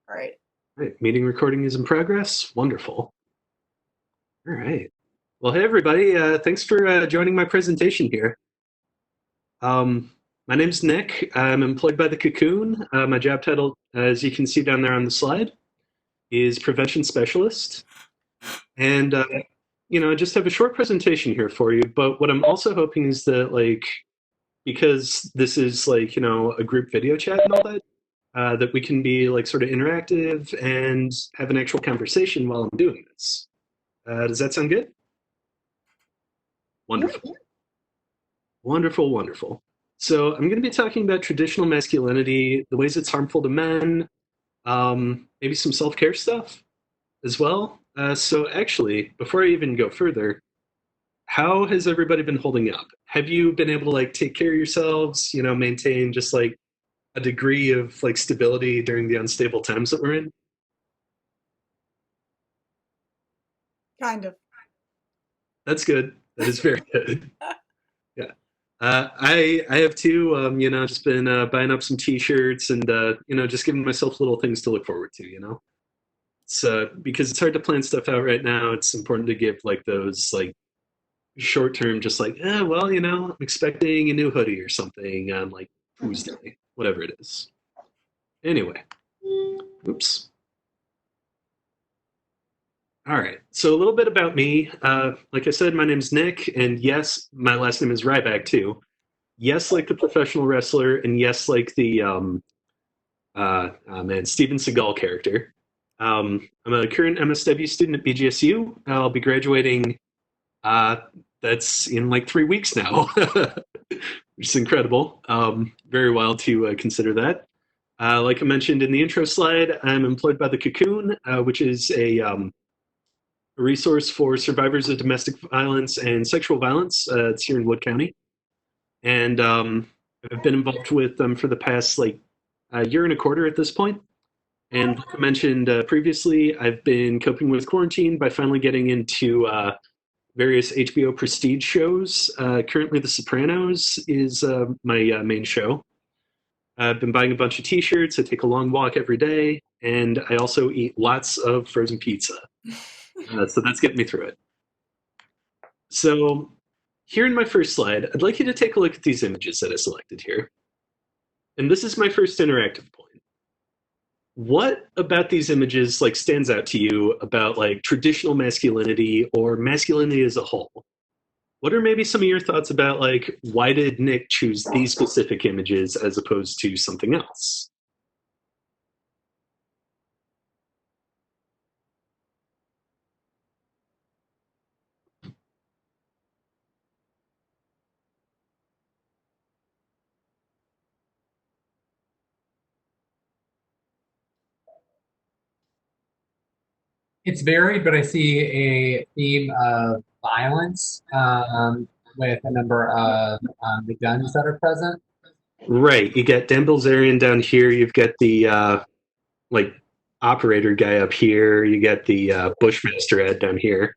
All right. Right, meeting recording is in progress. Wonderful. All right. Well, hey everybody. Thanks for joining my presentation here. Um, my name's Nick. I'm employed by the Cocoon. My job title, as you can see down there on the slide, is prevention specialist. And I just have a short presentation here for you. But what I'm also hoping is that, because this is a group video chat and all that, that we can be sort of interactive and have an actual conversation while I'm doing this. Does that sound good? Wonderful. Wonderful, wonderful. So I'm going to be talking about traditional masculinity, the ways it's harmful to men, maybe some self-care stuff as well. So actually, before I even go further, how has everybody been holding up? Have you been able to take care of yourselves, maintain just a degree of stability during the unstable times that we're in? Kind of. That's good. That is very good. Yeah. I have too. Just been buying up some T-shirts and just giving myself little things to look forward to. It's because it's hard to plan stuff out right now. It's important to give those short term, just I'm expecting a new hoodie or something on Tuesday, whatever it is. Anyway, oops. All right. So a little bit about me. Like I said, my name's Nick, and yes, my last name is Rybak too. Yes, like the professional wrestler, and yes, like the Steven Seagal character. I'm a current MSW student at BGSU. I'll be graduating. Uh, that's in 3 weeks now, which is incredible. Very wild to consider that. Like I mentioned in the intro slide, I'm employed by the Cocoon, which is a resource for survivors of domestic violence and sexual violence. It's here in Wood County. And I've been involved with them for the past a year and a quarter at this point. And like I mentioned previously, I've been coping with quarantine by finally getting into various HBO prestige shows. Currently, The Sopranos is my main show. I've been buying a bunch of T-shirts. I take a long walk every day, and I also eat lots of frozen pizza. So that's getting me through it. So here in my first slide, I'd like you to take a look at these images that I selected here. And this is my first interactive point. What about these images stands out to you about traditional masculinity or masculinity as a whole? What are maybe some of your thoughts about why did Nick choose these specific images as opposed to something else? It's varied, but I see a theme of violence with a number of the guns that are present. Right. You get Dan Bilzerian down here. You've got the like operator guy up here. You get the Bushmaster Ed down here.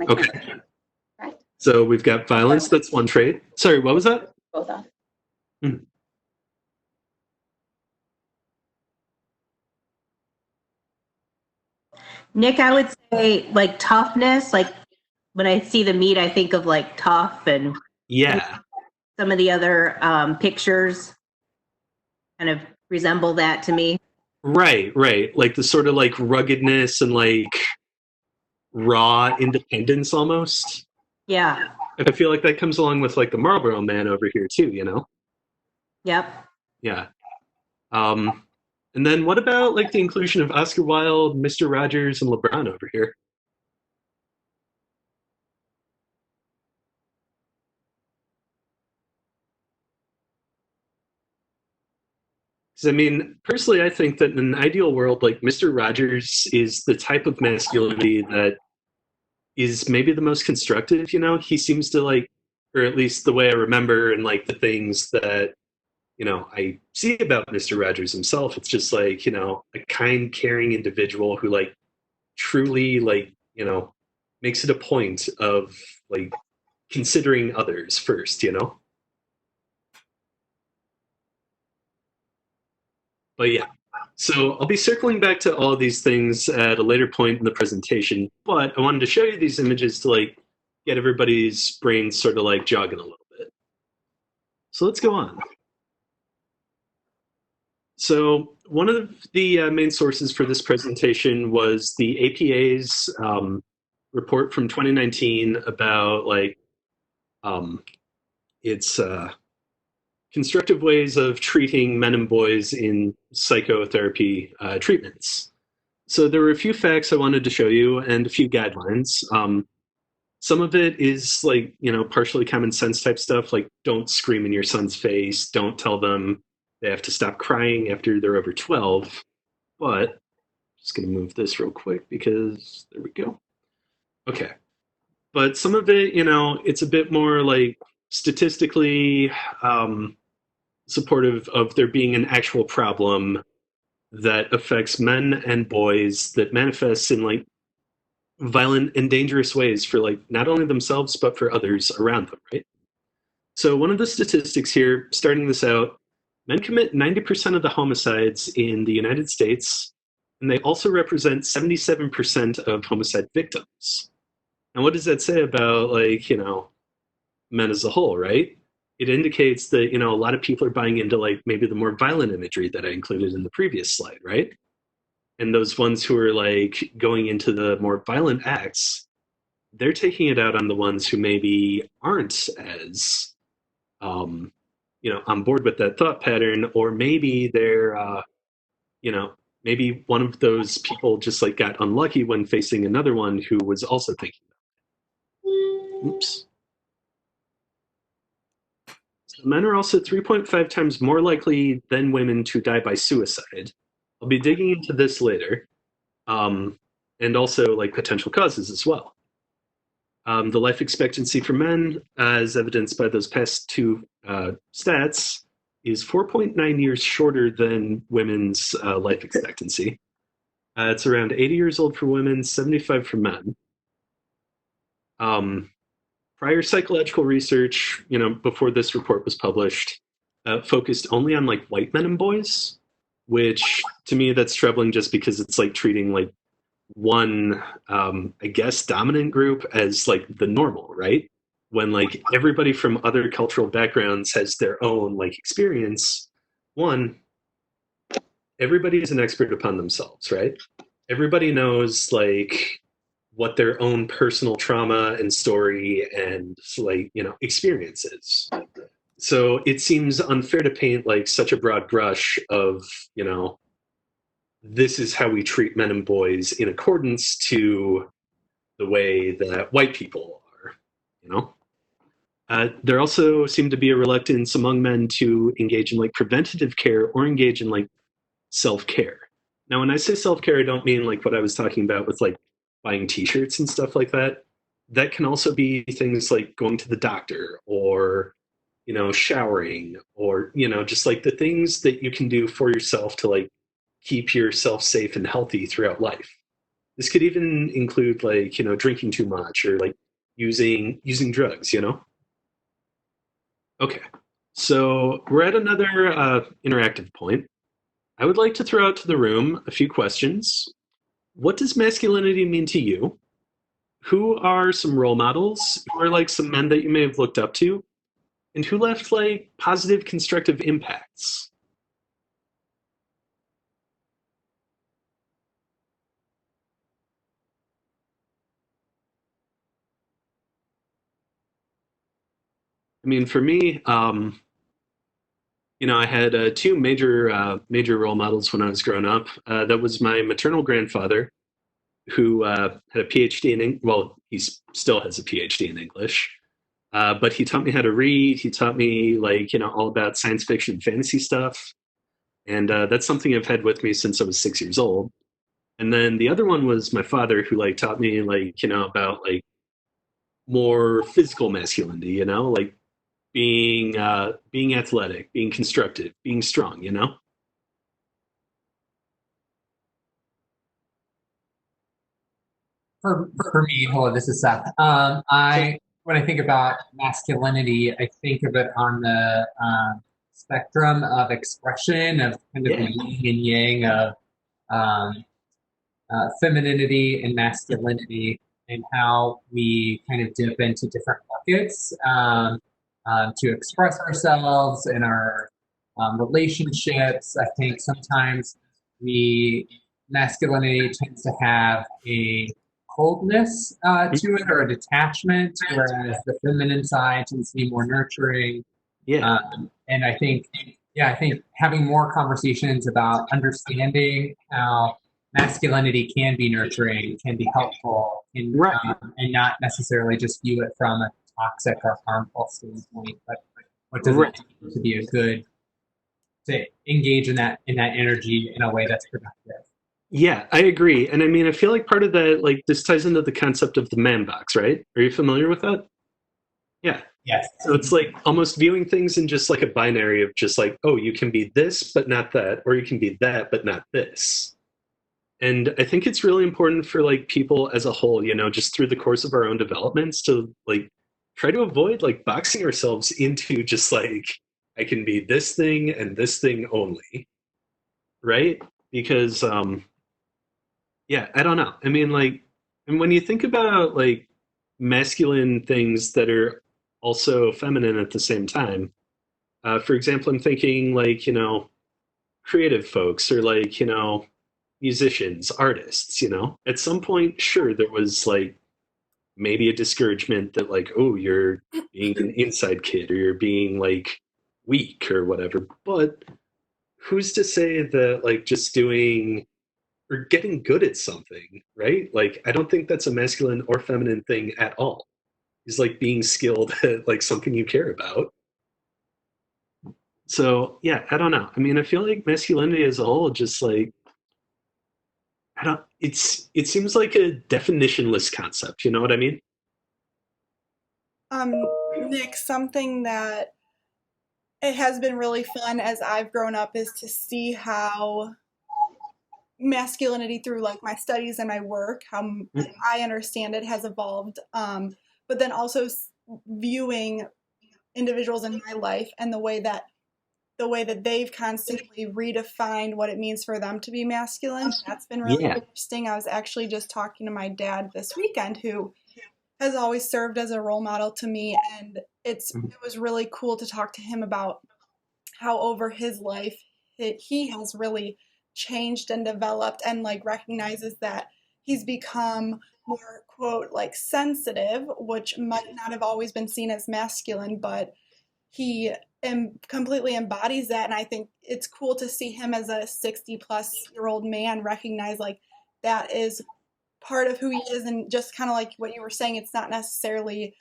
Okay. So we've got violence. That's one trait. Sorry, what was that? Both off. Hmm. Nick, I would say toughness. When I see the meat, I think of tough and Yeah. some of the other pictures kind of resemble that to me. Right, right. Like the sort of ruggedness and raw independence almost. Yeah. And I feel like that comes along with the Marlboro Man over here too. Yep. Yeah. And then what about the inclusion of Oscar Wilde, Mr. Rogers, and LeBron over here? Because I mean, personally, I think that in an ideal world, Mr. Rogers is the type of masculinity that is maybe the most constructive. He seems to or at least the way I remember and the things that I see about Mr. Rogers himself. It's just a kind, caring individual who truly makes it a point of considering others first. But yeah, So I'll be circling back to all of these things at a later point in the presentation, but I wanted to show you these images to like get everybody's brains sort of like jogging a little bit. So let's go on. So one of the main sources for this presentation was the APA's report from 2019 about like its constructive ways of treating men and boys in psychotherapy treatments. So there were a few facts I wanted to show you and a few guidelines. Some of it is like, partially common sense type stuff, like don't scream in your son's face, don't tell them they have to stop crying after they're over 12. But I'm just going to move this real quick because there we go. Okay. But some of it, it's a bit more like statistically supportive of there being an actual problem that affects men and boys that manifests in like violent and dangerous ways for like not only themselves but for others around them, right? So one of the statistics here, starting this out, men commit 90% of the homicides in the United States, and they also represent 77% of homicide victims. And what does that say about like, men as a whole, right? It indicates that, a lot of people are buying into like maybe the more violent imagery that I included in the previous slide, right? And those ones who are like going into the more violent acts, they're taking it out on the ones who maybe aren't as, on board with that thought pattern, or maybe they're, maybe one of those people just like got unlucky when facing another one who was also thinking about it. Oops. So men are also 3.5 times more likely than women to die by suicide. I'll be digging into this later, and also like potential causes as well. The life expectancy for men, as evidenced by those past two stats, is 4.9 years shorter than women's life expectancy. It's around 80 years old for women, 75 for men. Prior psychological research, before this report was published, focused only on like white men and boys, which to me that's troubling just because it's like treating like one, I guess, dominant group as like the normal, right? When like everybody from other cultural backgrounds has their own like experience. One, everybody is an expert upon themselves, right? Everybody knows like what their own personal trauma and story and like experiences. So it seems unfair to paint like such a broad brush of this is how we treat men and boys in accordance to the way that white people are. There also seemed to be a reluctance among men to engage in like preventative care or engage in like self-care. Now when I say self-care, I don't mean like what I was talking about with like buying t-shirts and stuff like that. That can also be things like going to the doctor or showering or just like the things that you can do for yourself to like keep yourself safe and healthy throughout life. This could even include like drinking too much or like using drugs. Okay, so we're at another interactive point. I would like to throw out to the room a few questions. What does masculinity mean to you? Who are some role models? Who are like some men that you may have looked up to? And who left like positive, constructive impacts? I mean, for me, I had two major role models when I was growing up. That was my maternal grandfather, who had a PhD well, he still has a PhD in English. But he taught me how to read. He taught me like all about science fiction and fantasy stuff, and that's something I've had with me since I was 6 years old. And then the other one was my father, who like taught me like about like more physical masculinity. Like being athletic, being constructive, being strong. For me, hello, this is Seth. I when I think about masculinity, I think of it on the spectrum of expression of kind of Yeah. the yin and yang of um, femininity and masculinity, and how we kind of dip into different buckets to express ourselves in our relationships. I think sometimes we masculinity tends to have a coldness to it, or a detachment, whereas the feminine side tends to be more nurturing. Yeah. And I think, yeah, I think having more conversations about understanding how masculinity can be nurturing, can be helpful, Right. And not necessarily just view it from a toxic or harmful standpoint, but what does it mean to be a good, to engage in that energy in a way that's productive. Yeah, I agree. And I mean, I feel like part of that, like, this ties into the concept of the man box, right? Are you familiar with that? Yeah. Yes. So it's like almost viewing things in just like a binary of just like, oh, you can be this, but not that, or you can be that, but not this. And I think it's really important for like people as a whole, you know, just through the course of our own developments to like try to avoid like boxing ourselves into just like, I can be this thing and this thing only, right? Because, yeah, I don't know. I mean, like, and when you think about like masculine things that are also feminine at the same time, for example, I'm thinking like, you know, creative folks or like, you know, musicians, artists, you know, at some point, sure, there was like maybe a discouragement that like, oh, you're being an inside kid or you're being like weak or whatever. But who's to say that like just doing or getting good at something, right? Like, I don't think that's a masculine or feminine thing at all. Is like being skilled at like something you care about. So yeah, I don't know. I mean, I feel like masculinity as a whole, just like I don't. It seems like a definitionless concept. You know what I mean? Nick, something that it has been really fun as I've grown up is to see how masculinity through like my studies and my work, how I understand it has evolved. But then also viewing individuals in my life and the way that they've constantly redefined what it means for them to be masculine. That's been really Yeah. interesting. I was actually just talking to my dad this weekend, who has always served as a role model to me, and it was really cool to talk to him about how over his life he has really changed and developed, and like recognizes that he's become more quote like sensitive, which might not have always been seen as masculine, but he completely embodies that. And I think it's cool to see him as a 60-plus-year-old man recognize like that is part of who he is. And just kind of like what you were saying, it's not necessarily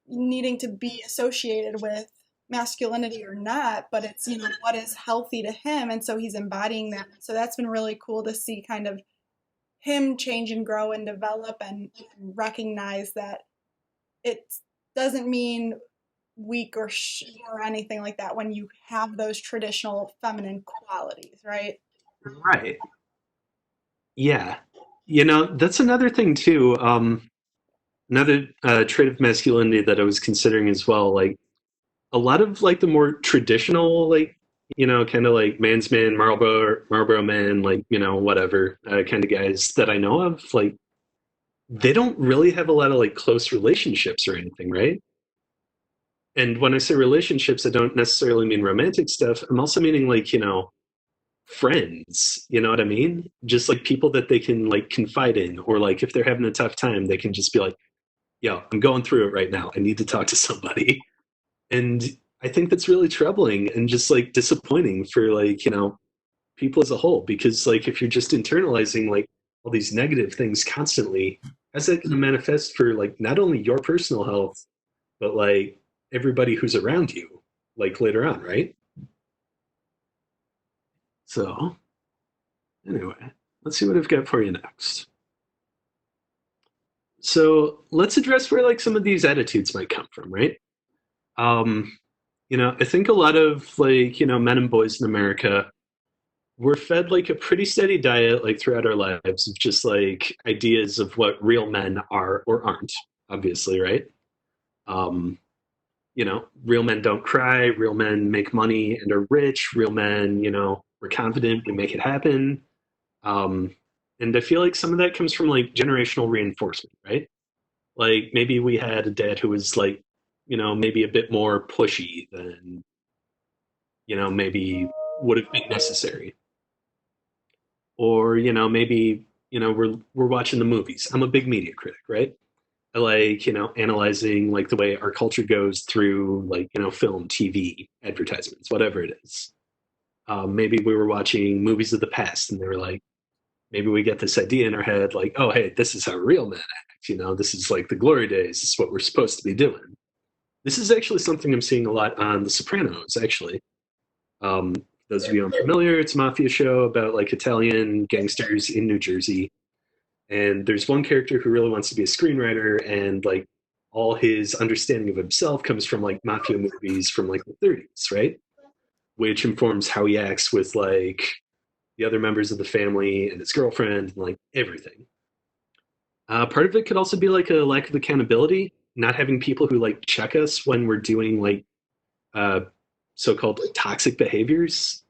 needing to be associated with masculinity or not, but it's, what is healthy to him. And so he's embodying that. So that's been really cool to see kind of him change and grow and develop, and recognize that it doesn't mean weak or anything like that when you have those traditional feminine qualities, right? Right. Yeah. You know, that's another thing too. Another trait of masculinity that I was considering as well. Like a lot of like the more traditional, like you know, kind of like man's man, Marlboro man, like you know, whatever kind of guys that I know of, like they don't really have a lot of like close relationships or anything, right? And when I say relationships, I don't necessarily mean romantic stuff. I'm also meaning like, you know, friends, you know what I mean? Just like people that they can like confide in, or like if they're having a tough time, they can just be like, yo, I'm going through it right now. I need to talk to somebody. And I think that's really troubling and just like disappointing for like, you know, people as a whole. Because like if you're just internalizing like all these negative things constantly, how's that going to manifest for like not only your personal health, but like everybody who's around you, like later on, right? So anyway, let's see what I've got for you next. So let's address where like some of these attitudes might come from, right? Um, you know, I think a lot of like, you know, men and boys in America we're fed like a pretty steady diet like throughout our lives of just like ideas of what real men are or aren't, obviously, right? Um, real men don't cry, real men make money and are rich, real men, we're confident, we make it happen. Um, and I feel like some of that comes from like generational reinforcement, right? Like maybe we had a dad who was like, maybe a bit more pushy than, maybe would have been necessary. Or, maybe, we're watching the movies. I'm a big media critic, right? I like, analyzing like the way our culture goes through like, film, TV, advertisements, whatever it is. Maybe we were watching movies of the past and they were like, maybe we get this idea in our head like, oh, hey, this is how real men act. This is like the glory days. This is what we're supposed to be doing. This is actually something I'm seeing a lot on The Sopranos, actually. Those of you unfamiliar, it's a mafia show about like Italian gangsters in New Jersey. And there's one character who really wants to be a screenwriter, and like all his understanding of himself comes from like mafia movies from like the 30s, right? Which informs how he acts with like the other members of the family and his girlfriend and like everything. Part of it could also be like a lack of accountability, not having people who like check us when we're doing like uh, so-called like, toxic behaviors,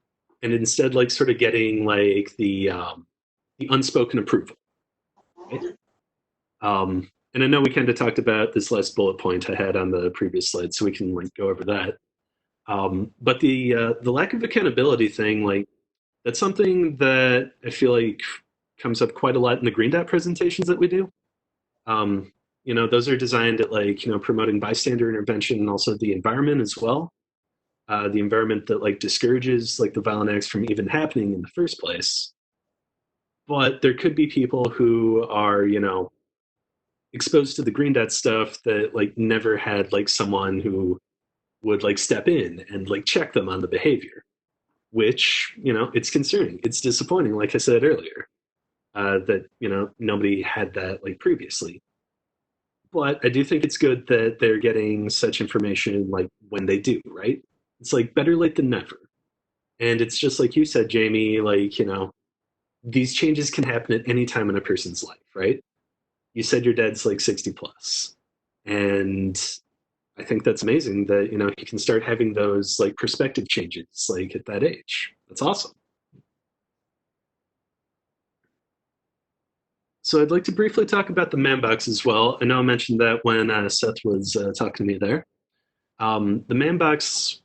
and instead like sort of getting like the unspoken approval. Right? And I know we kind of talked about this last bullet point I had on the previous slide, so we can like go over that. But the lack of accountability thing, like that's something that I feel like comes up quite a lot in the Green Dot presentations that we do. Um, those are designed at like promoting bystander intervention and also the environment as well. The environment that like discourages like the violent acts from even happening in the first place. But there could be people who are exposed to the Green Dot stuff that like never had like someone who would like step in and like check them on the behavior, which it's concerning, it's disappointing, like I said earlier, that nobody had that like previously. But I do think it's good that they're getting such information like when they do, right? It's like better late than never. And it's just like you said, Jamie, like these changes can happen at any time in a person's life, right? You said your dad's like 60 plus, and I think that's amazing that he can start having those like perspective changes like at that age. That's awesome. So I'd like to briefly talk about the man box as well. I know I mentioned that when Seth was talking to me there. The man box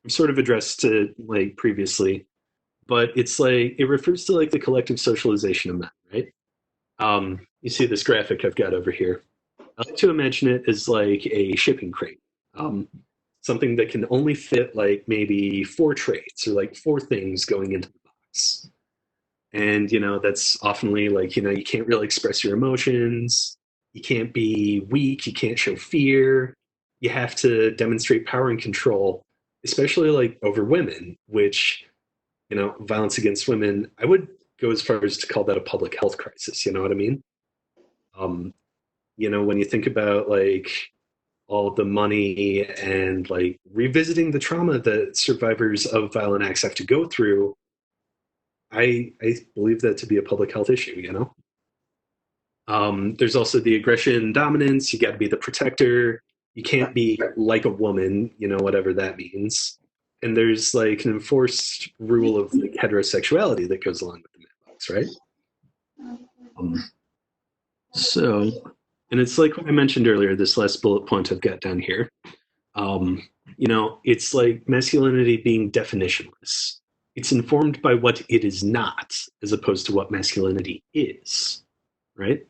sort of addressed to like previously, but it's like it refers to like the collective socialization of men, right? You see this graphic I've got over here. I like to imagine it as like a shipping crate, um, something that can only fit like maybe four traits or like four things going into the box. And that's oftenly like you can't really express your emotions. You can't be weak. You can't show fear. You have to demonstrate power and control, especially like over women, which violence against women. I would go as far as to call that a public health crisis. You know what I mean? Um, when you think about like all the money and like revisiting the trauma that survivors of violent acts have to go through, I believe that to be a public health issue. There's also the aggression dominance. You got to be the protector. You can't be like a woman, whatever that means. And there's like an enforced rule of like heterosexuality that goes along with the man box, right? So, and it's like what I mentioned earlier, this last bullet point I've got down here. Um, it's like masculinity being definitionless. It's informed by what it is not, as opposed to what masculinity is, right?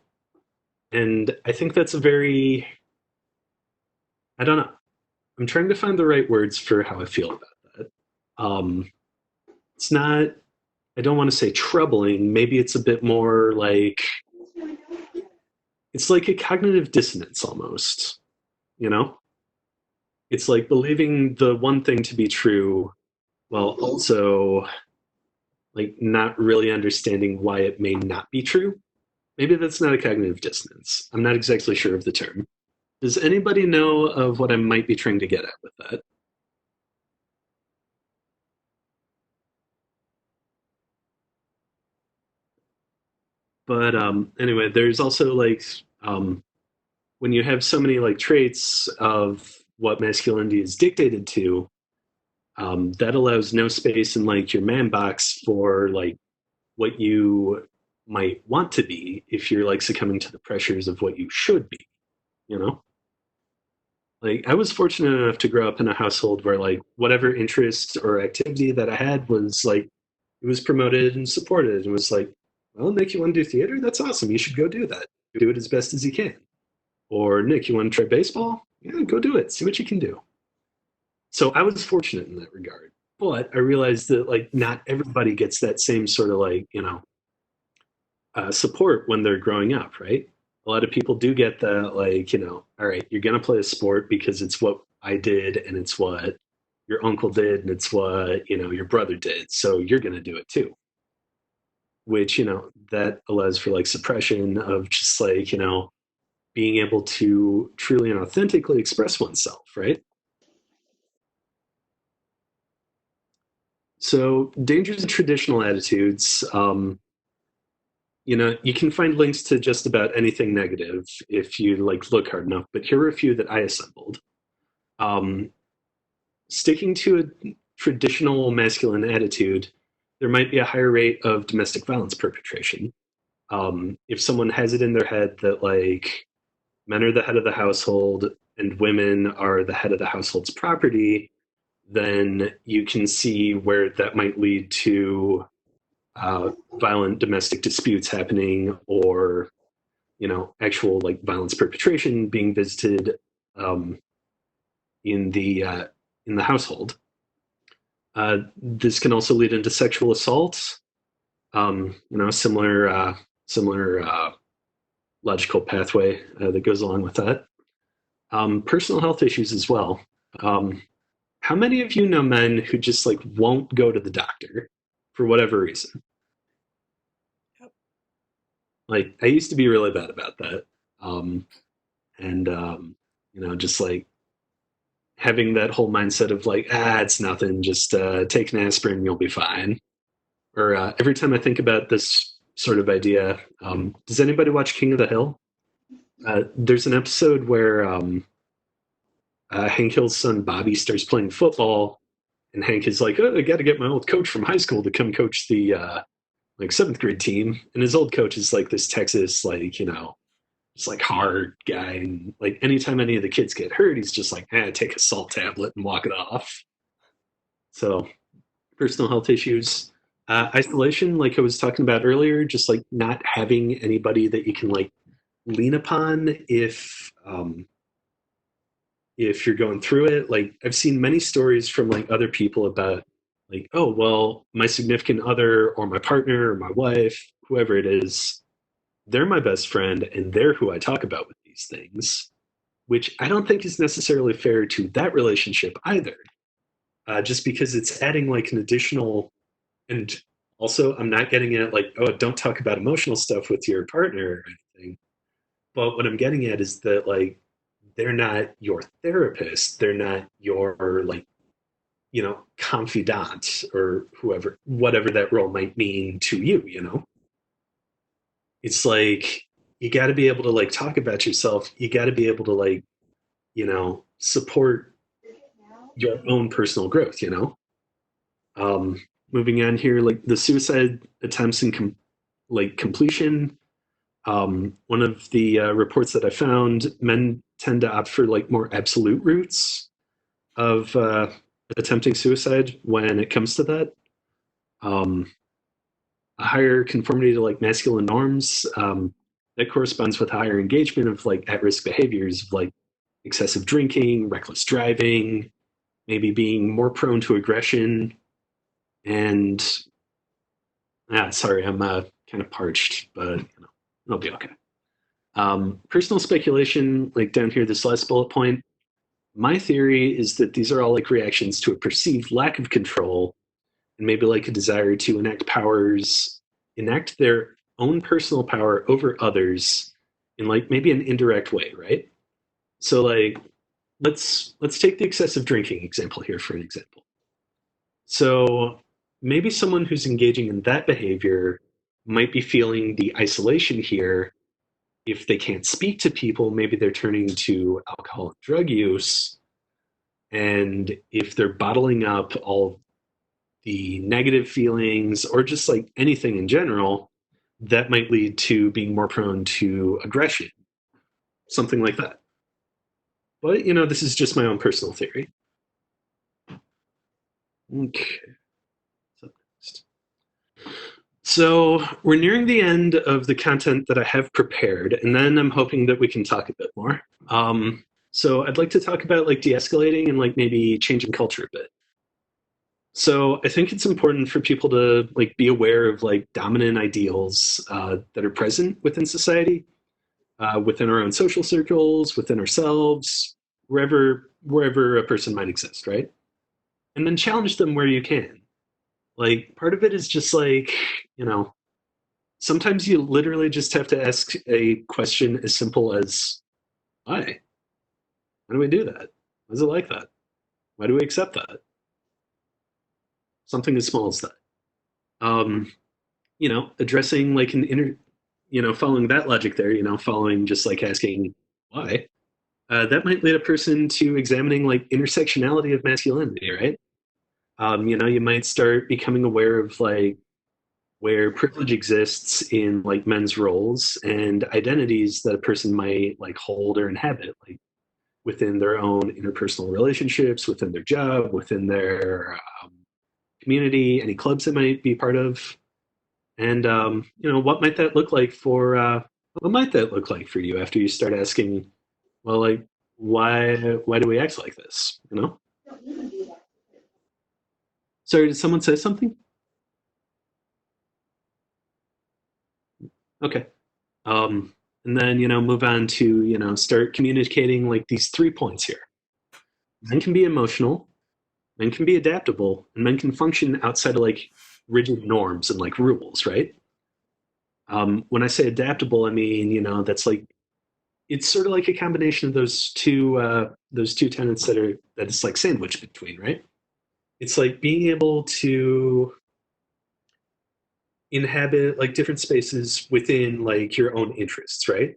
And I think that's a very, I don't know. I'm trying to find the right words for how I feel about that. It's not, I don't want to say troubling. Maybe it's a bit more like, it's like a cognitive dissonance almost, you know? It's like believing the one thing to be true while also like not really understanding why it may not be true. Maybe that's not a cognitive dissonance. I'm not exactly sure of the term. Does anybody know of what I might be trying to get at with that? But anyway, there's also like when you have so many like traits of what masculinity is dictated to, that allows no space in like your man box for like what you might want to be if you're like succumbing to the pressures of what you should be, you know? Like I was fortunate enough to grow up in a household where like whatever interest or activity that I had was like it was promoted and supported. It was like, well, Nick, you want to do theater? That's awesome. You should go do that. Do it as best as you can. Or Nick, you want to try baseball? Yeah, go do it. See what you can do. So I was fortunate in that regard. But I realized that like not everybody gets that same sort of like, support when they're growing up, right? A lot of people do get the like, all right, you're gonna play a sport because it's what I did and it's what your uncle did and it's what, your brother did. So you're gonna do it too. Which, that allows for like suppression of just like, being able to truly and authentically express oneself, right? So dangers of traditional attitudes. You can find links to just about anything negative if you like look hard enough, but here are a few that I assembled. Um, Sticking to a traditional masculine attitude, there might be a higher rate of domestic violence perpetration. If someone has it in their head that like men are the head of the household and women are the head of the household's property, then you can see where that might lead to violent domestic disputes happening, or actual like violence perpetration being visited um, in the household. This can also lead into sexual assault. Similar logical pathway that goes along with that. Personal health issues as well. How many of you know men who just like won't go to the doctor for whatever reason? Like I used to be really bad about that. And just like having that whole mindset of like, it's nothing, just take an aspirin, you'll be fine. Or every time I think about this sort of idea, does anybody watch King of the Hill? There's an episode where Hank Hill's son Bobby starts playing football, and Hank is like, I got to get my old coach from high school to come coach the like seventh grade team. And his old coach is like this Texas, like, just like hard guy. And like anytime any of the kids get hurt, he's just like, take a salt tablet and walk it off. So personal health issues, isolation, like I was talking about earlier, just like not having anybody that you can like lean upon if you're going through it. Like I've seen many stories from like other people about like, oh, well, my significant other or my partner or my wife, whoever it is, they're my best friend and they're who I talk about with these things, which I don't think is necessarily fair to that relationship either. Just because it's adding like an additional, and also I'm not getting at like, oh, don't talk about emotional stuff with your partner or anything. But what I'm getting at is that like they're not your therapist, they're not your like confidant or whatever that role might mean to you. It's like you got to be able to like talk about yourself, you got to be able to like support your own personal growth. Moving on here, like the suicide attempts and completion. One of the reports that I found, men tend to opt for like more absolute routes of attempting suicide when it comes to that. A higher conformity to like masculine norms, that corresponds with higher engagement of like at-risk behaviors of like excessive drinking, reckless driving, maybe being more prone to aggression. And sorry, I'm kind of parched, but it'll be okay. Personal speculation, like down here, this last bullet point. My theory is that these are all like reactions to a perceived lack of control and maybe like a desire to enact their own personal power over others in like maybe an indirect way, right? So like let's take the excessive drinking example here for an example. So maybe someone who's engaging in that behavior might be feeling the isolation here. If they can't speak to people, maybe they're turning to alcohol and drug use. And if they're bottling up all the negative feelings or just like anything in general, that might lead to being more prone to aggression, something like that. But, this is just my own personal theory. Okay. So we're nearing the end of the content that I have prepared, and then I'm hoping that we can talk a bit more. So I'd like to talk about like de-escalating and like maybe changing culture a bit. So I think it's important for people to like be aware of like dominant ideals that are present within society, within our own social circles, within ourselves, wherever a person might exist, right? And then challenge them where you can. Like part of it is just like, sometimes you literally just have to ask a question as simple as, why? Why do we do that? Why is it like that? Why do we accept that? Something as small as that. Addressing like following that logic there, following just like asking why, that might lead a person to examining like intersectionality of masculinity, right? You might start becoming aware of like where privilege exists in like men's roles and identities that a person might like hold or inhabit, like within their own interpersonal relationships, within their job, within their community, any clubs they might be part of. And what might that look like for you after you start asking, well, like why do we act like this? Sorry, did someone say something? Okay. And then move on to start communicating like these 3 points here. Men can be emotional, men can be adaptable, and men can function outside of like rigid norms and like rules, right? When I say adaptable, I mean that's like it's sort of like a combination of those two tenets that it's like sandwiched between, right? It's like being able to inhabit like different spaces within like your own interests, right?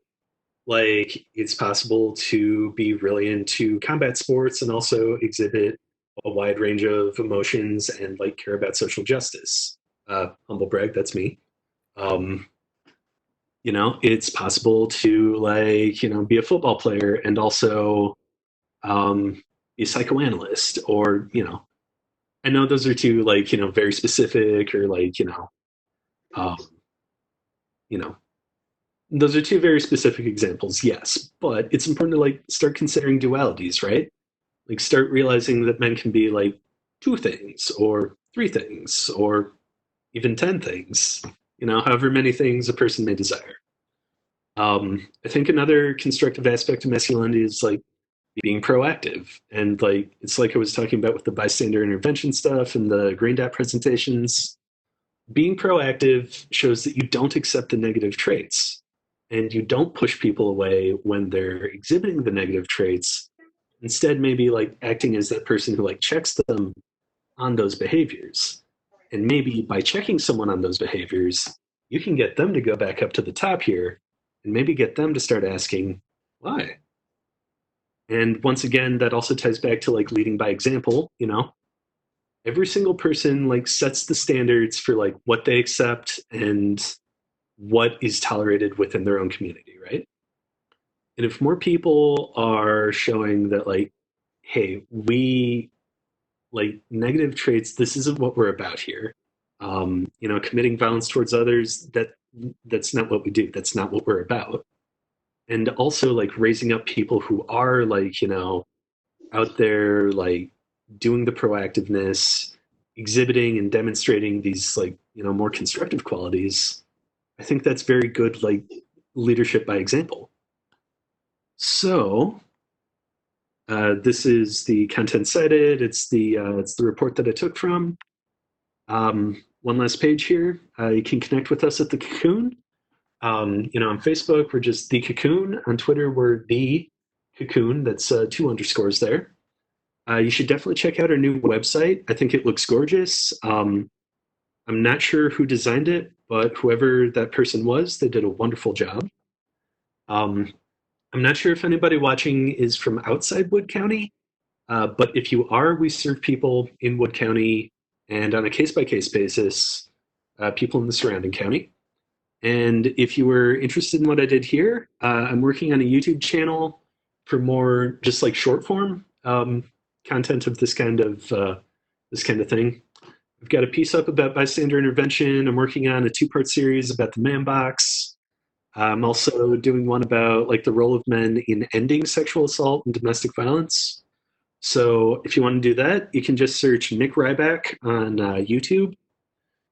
Like it's possible to be really into combat sports and also exhibit a wide range of emotions and like care about social justice. Humble brag, that's me. Um, it's possible to like be a football player and also be a psychoanalyst, or I know those are two like very specific, or like um, you know those are two very specific examples, yes, but it's important to like start considering dualities, right? Like start realizing that men can be like two things or three things or even 10 things, however many things a person may desire. I think another constructive aspect of masculinity is like being proactive. And like, it's like I was talking about with the bystander intervention stuff and the green dot presentations. Being proactive shows that you don't accept the negative traits and you don't push people away when they're exhibiting the negative traits. Instead, maybe like acting as that person who like checks them on those behaviors. And maybe by checking someone on those behaviors, you can get them to go back up to the top here and maybe get them to start asking, why? And once again, that also ties back to like leading by example, every single person like sets the standards for like what they accept and what is tolerated within their own community, right? And if more people are showing that like, hey, we like negative traits, this isn't what we're about here. Committing violence towards others, that's not what we do. That's not what we're about. And also like raising up people who are like, out there like doing the proactiveness, exhibiting and demonstrating these like, more constructive qualities. I think that's very good like leadership by example. So this is the content cited. It's the report that I took from. One last page here. You can connect with us at the Cocoon. On Facebook, we're just the Cocoon. On Twitter, we're the Cocoon. That's 2 underscores there. You should definitely check out our new website. I think it looks gorgeous. I'm not sure who designed it, but whoever that person was, they did a wonderful job. I'm not sure if anybody watching is from outside Wood County. But if you are, we serve people in Wood County and on a case-by-case basis, people in the surrounding county. And if you were interested in what I did here, I'm working on a YouTube channel for more just like short form content of this kind of thing. I've got a piece up about bystander intervention. I'm working on a 2-part series about the man box. I'm also doing one about like the role of men in ending sexual assault and domestic violence. So if you want to do that, you can just search Nick Rybak on YouTube.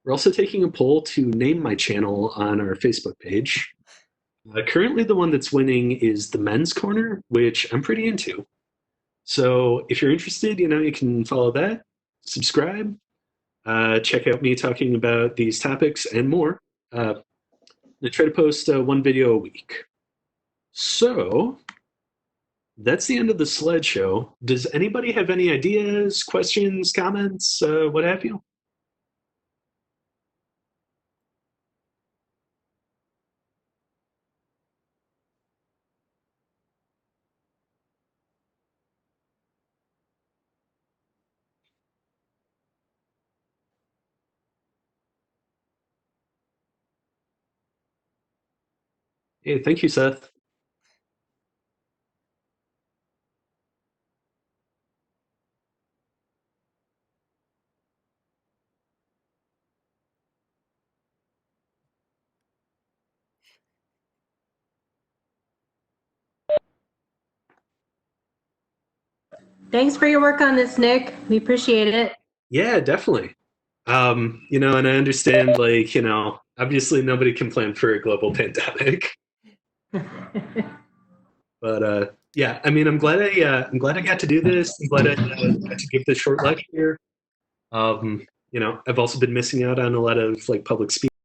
We're also taking a poll to name my channel on our Facebook page. Currently, the one that's winning is the Men's Corner, which I'm pretty into. So if you're interested, you can follow that, subscribe, check out me talking about these topics and more. I try to post 1 video a week. So that's the end of the slideshow. Does anybody have any ideas, questions, comments, what have you? Hey, thank you, Seth. Thanks for your work on this, Nick. We appreciate it. Yeah, definitely. And I understand, obviously nobody can plan for a global pandemic. But yeah, I mean, I'm glad I got to do this. I'm glad I got to give this short lecture. I've also been missing out on a lot of like public speaking.